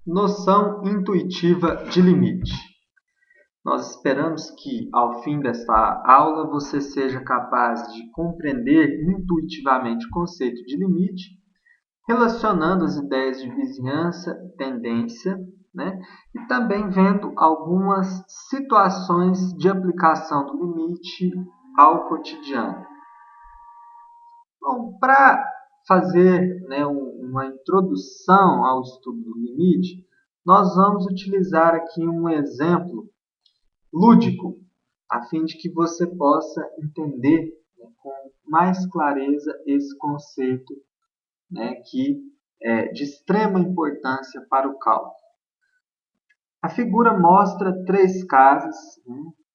Noção intuitiva de limite. Nós esperamos que, ao fim desta aula, você seja capaz de compreender intuitivamente o conceito de limite, relacionando as ideias de vizinhança e tendência, né? E também vendo algumas situações de aplicação do limite ao cotidiano. Bom, para fazer, uma introdução ao estudo do limite, nós vamos utilizar aqui um exemplo lúdico, a fim de que você possa entender, com mais clareza esse conceito, que é de extrema importância para o cálculo. A figura mostra três casas,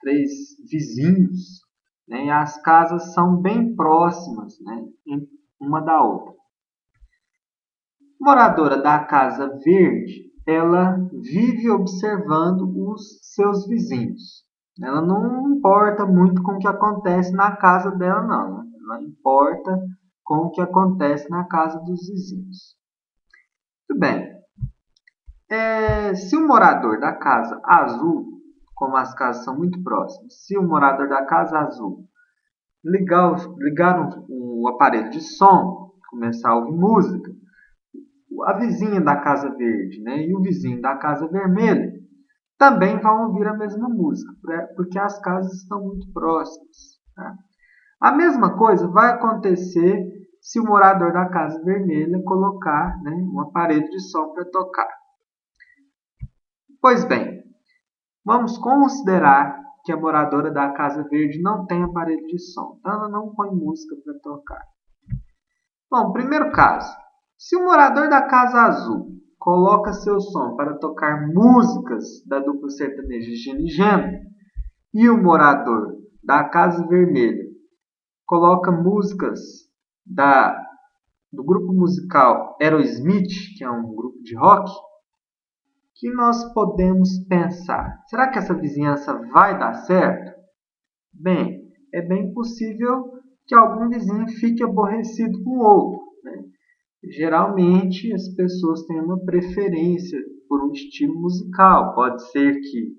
três vizinhos, e as casas são bem próximas, uma da outra. A moradora da casa verde, ela vive observando os seus vizinhos. Ela não importa muito com o que acontece na casa dela, não. Ela importa com o que acontece na casa dos vizinhos. Muito bem. Se o morador da casa azul, como as casas são muito próximas, se o morador da casa azul ligar o aparelho de som, começar a ouvir música, a vizinha da casa verde, e o vizinho da casa vermelha também vão ouvir a mesma música, porque as casas estão muito próximas. Tá? A mesma coisa vai acontecer se o morador da casa vermelha colocar, um aparelho de som para tocar. Pois bem, vamos considerar que a moradora da casa verde não tem aparelho de som, então ela não põe música para tocar. Bom, primeiro caso, se o morador da casa azul coloca seu som para tocar músicas da dupla sertaneja Gino e Geno, e o morador da casa vermelha coloca músicas do grupo musical Aerosmith, que é um grupo de rock, que nós podemos pensar? Será que essa vizinhança vai dar certo? Bem, é bem possível que algum vizinho fique aborrecido com o outro. Geralmente, as pessoas têm uma preferência por um estilo musical. Pode ser que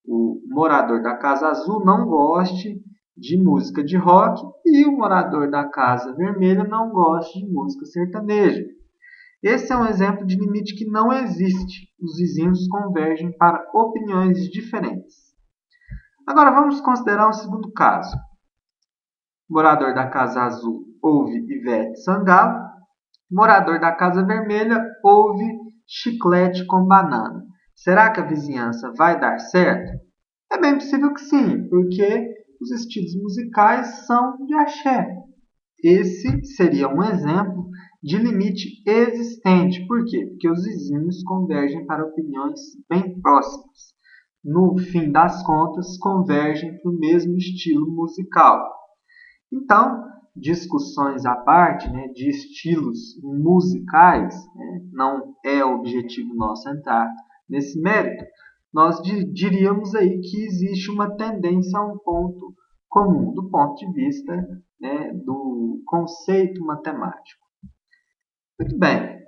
o morador da casa azul não goste de música de rock e o morador da casa vermelha não goste de música sertaneja. Esse é um exemplo de limite que não existe. Os vizinhos convergem para opiniões diferentes. Agora vamos considerar um segundo caso. O morador da casa azul ouve Ivete Sangalo. O morador da casa vermelha ouve Chiclete com Banana. Será que a vizinhança vai dar certo? É bem possível que sim, porque os estilos musicais são de axé. Esse seria um exemplo de limite existente. Por quê? Porque os vizinhos convergem para opiniões bem próximas. No fim das contas, convergem para o mesmo estilo musical. Então, discussões à parte, de estilos musicais, não é objetivo nosso entrar nesse mérito, nós diríamos aí que existe uma tendência a um ponto comum, do ponto de vista do conceito matemático. Muito bem.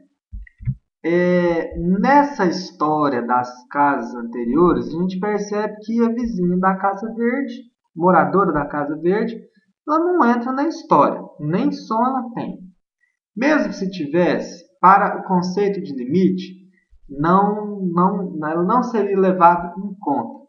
Nessa história das casas anteriores, a gente percebe que a vizinha da casa verde, moradora da casa verde, ela não entra na história, nem som ela tem. Mesmo se tivesse, para o conceito de limite, ela não seria levada em conta.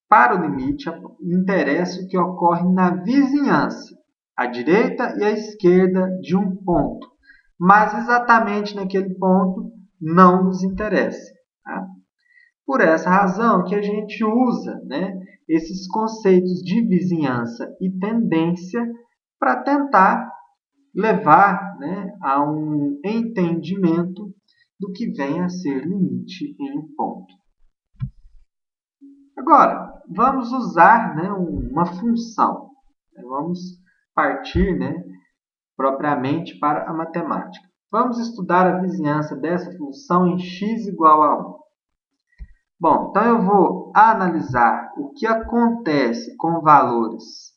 Para o limite, interessa o que ocorre na vizinhança, à direita e à esquerda de um ponto. Mas exatamente naquele ponto não nos interessa. Tá? Por essa razão que a gente usa esses conceitos de vizinhança e tendência para tentar levar a um entendimento do que vem a ser limite em um ponto. Agora, vamos usar uma função. Vamos partir propriamente para a matemática. Vamos estudar a vizinhança dessa função em x igual a 1. Bom, então eu vou analisar o que acontece com valores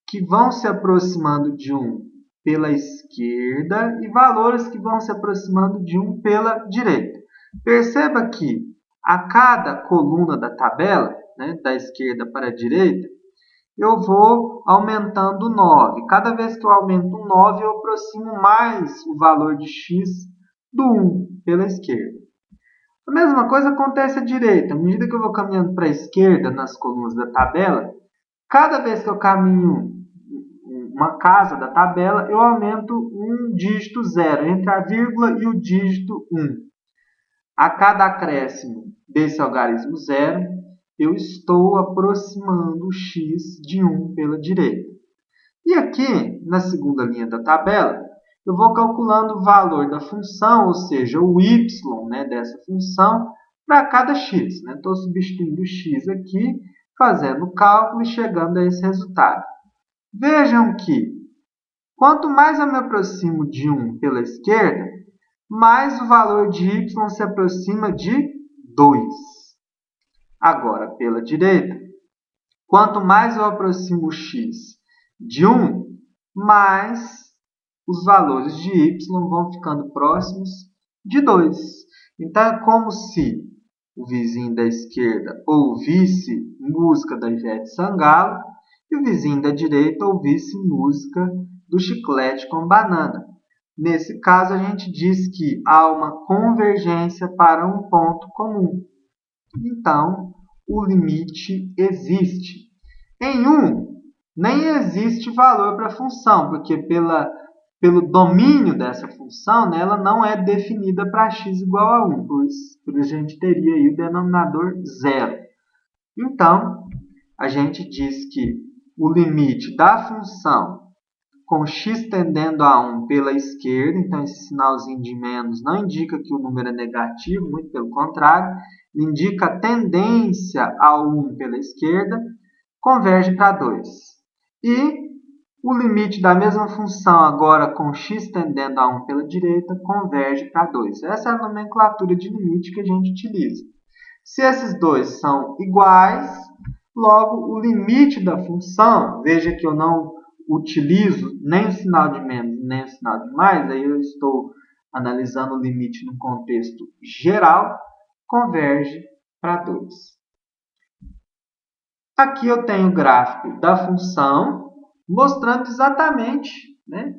que vão se aproximando de 1 pela esquerda e valores que vão se aproximando de 1 pela direita. Perceba que a cada coluna da tabela, né, da esquerda para a direita, eu vou aumentando 9. Cada vez que eu aumento um 9, eu aproximo mais o valor de x do 1 pela esquerda. A mesma coisa acontece à direita. À medida que eu vou caminhando para a esquerda nas colunas da tabela, cada vez que eu caminho uma casa da tabela, eu aumento um dígito 0, entre a vírgula e o dígito 1. A cada acréscimo desse algarismo 0, eu estou aproximando o x de 1 pela direita. E aqui, na segunda linha da tabela, eu vou calculando o valor da função, ou seja, o y, né, dessa função, para cada x. Estou substituindo o x aqui, fazendo o cálculo e chegando a esse resultado. Vejam que, quanto mais eu me aproximo de 1 pela esquerda, mais o valor de y se aproxima de 2. Agora, pela direita, quanto mais eu aproximo o x de 1, mais os valores de y vão ficando próximos de 2. Então, é como se o vizinho da esquerda ouvisse música da Ivete Sangalo e o vizinho da direita ouvisse música do Chiclete com Banana. Nesse caso, a gente diz que há uma convergência para um ponto comum. Então, o limite existe. Em 1, nem existe valor para a função, porque pelo domínio dessa função, né, ela não é definida para x igual a 1, por a gente teria aí o denominador zero. Então, a gente diz que o limite da função com x tendendo a 1 pela esquerda, então esse sinalzinho de menos não indica que o número é negativo, muito pelo contrário, indica a tendência ao 1 pela esquerda, converge para 2. E o limite da mesma função agora com x tendendo a 1 pela direita converge para 2. Essa é a nomenclatura de limite que a gente utiliza. Se esses dois são iguais, logo o limite da função, veja que eu não utilizo nem o sinal de menos nem o sinal de mais, aí eu estou analisando o limite no contexto geral, converge para 2. Aqui eu tenho o gráfico da função, mostrando exatamente, né,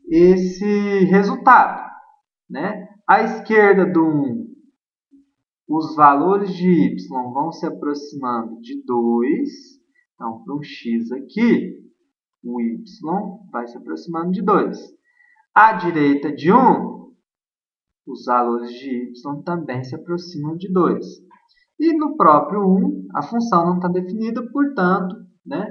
esse resultado. Né? À esquerda do 1, os valores de y vão se aproximando de 2. Então, para um x aqui, o y vai se aproximando de 2. À direita de 1, os valores de y também se aproximam de 2. E no próprio 1, a função não está definida, portanto, né,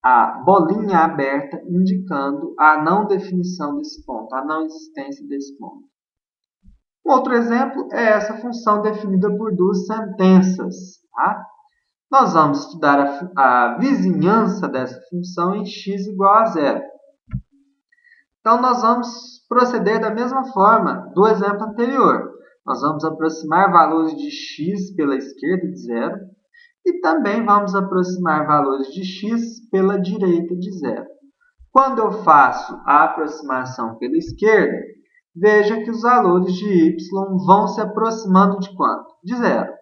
a bolinha aberta indicando a não definição desse ponto, a não existência desse ponto. Um outro exemplo é essa função definida por duas sentenças. Tá? Nós vamos estudar a vizinhança dessa função em x igual a zero. Então, nós vamos proceder da mesma forma do exemplo anterior. Nós vamos aproximar valores de x pela esquerda de zero e também vamos aproximar valores de x pela direita de zero. Quando eu faço a aproximação pela esquerda, veja que os valores de y vão se aproximando de quanto? De zero.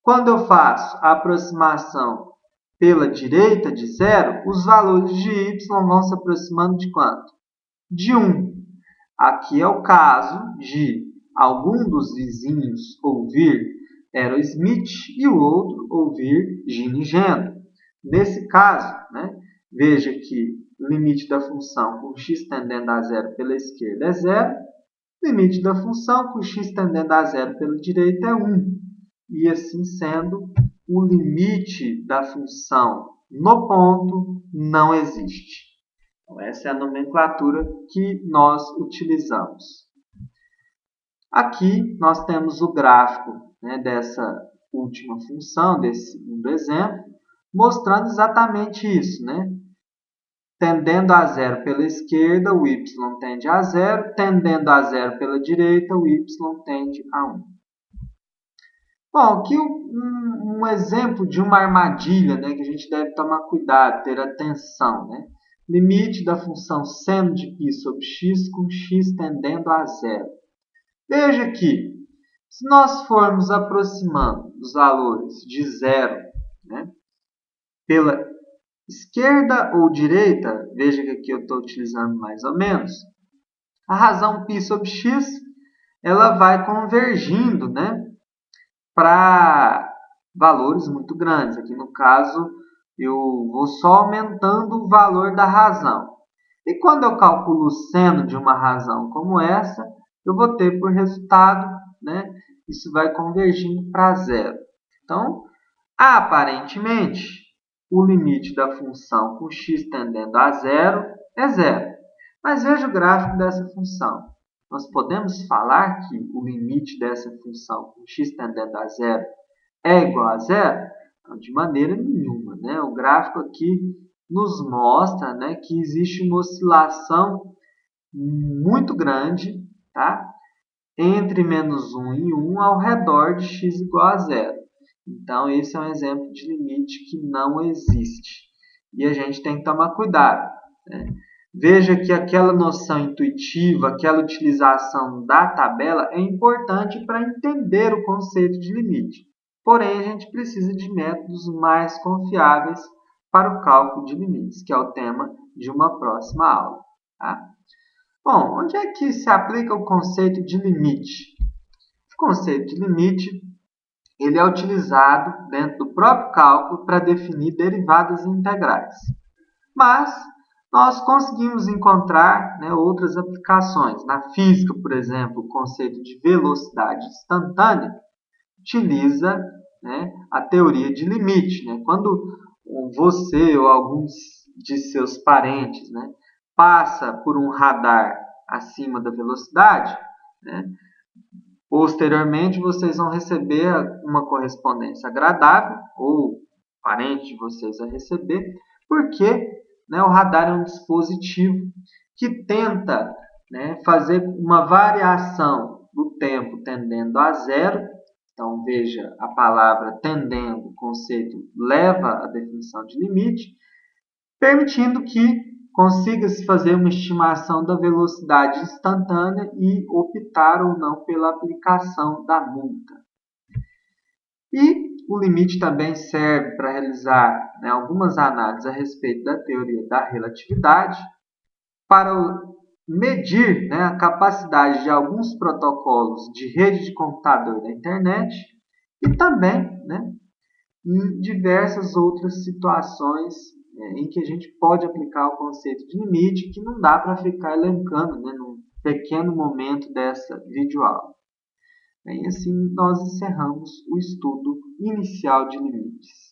Quando eu faço a aproximação pela direita de zero, os valores de y vão se aproximando de quanto? De 1. Aqui é o caso de algum dos vizinhos ouvir Aerosmith e o outro ouvir Ginny Gendo. Nesse caso, né, veja que o limite da função com x tendendo a zero pela esquerda é zero, o limite da função com x tendendo a zero pela direita é 1. E assim sendo, o limite da função no ponto não existe. Então, essa é a nomenclatura que nós utilizamos. Aqui nós temos o gráfico, né, dessa última função, desse segundo exemplo, mostrando exatamente isso. Né? Tendendo a zero pela esquerda, o y tende a zero. Tendendo a zero pela direita, o y tende a 1. Bom, aqui um exemplo de uma armadilha, né, que a gente deve tomar cuidado, ter atenção. Né? Limite da função seno de π sobre x com x tendendo a zero. Veja que, Se nós formos aproximando os valores de zero, né, pela esquerda ou direita, veja que aqui eu estou utilizando mais ou menos, a razão π sobre x ela vai convergindo, né, para valores muito grandes. Aqui no caso, eu vou só aumentando o valor da razão. E quando eu calculo o seno de uma razão como essa, eu vou ter por resultado, né, isso vai convergindo para zero. Então, aparentemente, o limite da função com x tendendo a zero é zero. Mas veja o gráfico dessa função. Nós podemos falar que o limite dessa função com x tendendo a zero é igual a zero? Não, de maneira nenhuma, né? O gráfico aqui nos mostra, né, que existe uma oscilação muito grande, tá, entre menos 1 e 1 ao redor de x igual a zero. Então, esse é um exemplo de limite que não existe. E a gente tem que tomar cuidado, né? Veja que aquela noção intuitiva, aquela utilização da tabela é importante para entender o conceito de limite. Porém, a gente precisa de métodos mais confiáveis para o cálculo de limites, que é o tema de uma próxima aula. Tá? Bom, onde é que se aplica o conceito de limite? O conceito de limite ele é utilizado dentro do próprio cálculo para definir derivadas integrais. Mas nós conseguimos encontrar, né, outras aplicações. Na física, por exemplo, o conceito de velocidade instantânea utiliza, né, a teoria de limite. Né? Quando você ou alguns de seus parentes, né, passa por um radar acima da velocidade, né, posteriormente vocês vão receber uma correspondência agradável, ou parente de vocês a receber, porque, né, o radar é um dispositivo que tenta, né, fazer uma variação do tempo tendendo a zero. Então, veja, a palavra tendendo, o conceito leva à definição de limite, permitindo que consiga-se fazer uma estimação da velocidade instantânea e optar ou não pela aplicação da multa. E o limite também serve para realizar, né, algumas análises a respeito da teoria da relatividade, para medir, né, a capacidade de alguns protocolos de rede de computador da internet e também, né, em diversas outras situações em que a gente pode aplicar o conceito de limite, que não dá para ficar elencando, né, num pequeno momento dessa videoaula. E assim nós encerramos o estudo inicial de limites.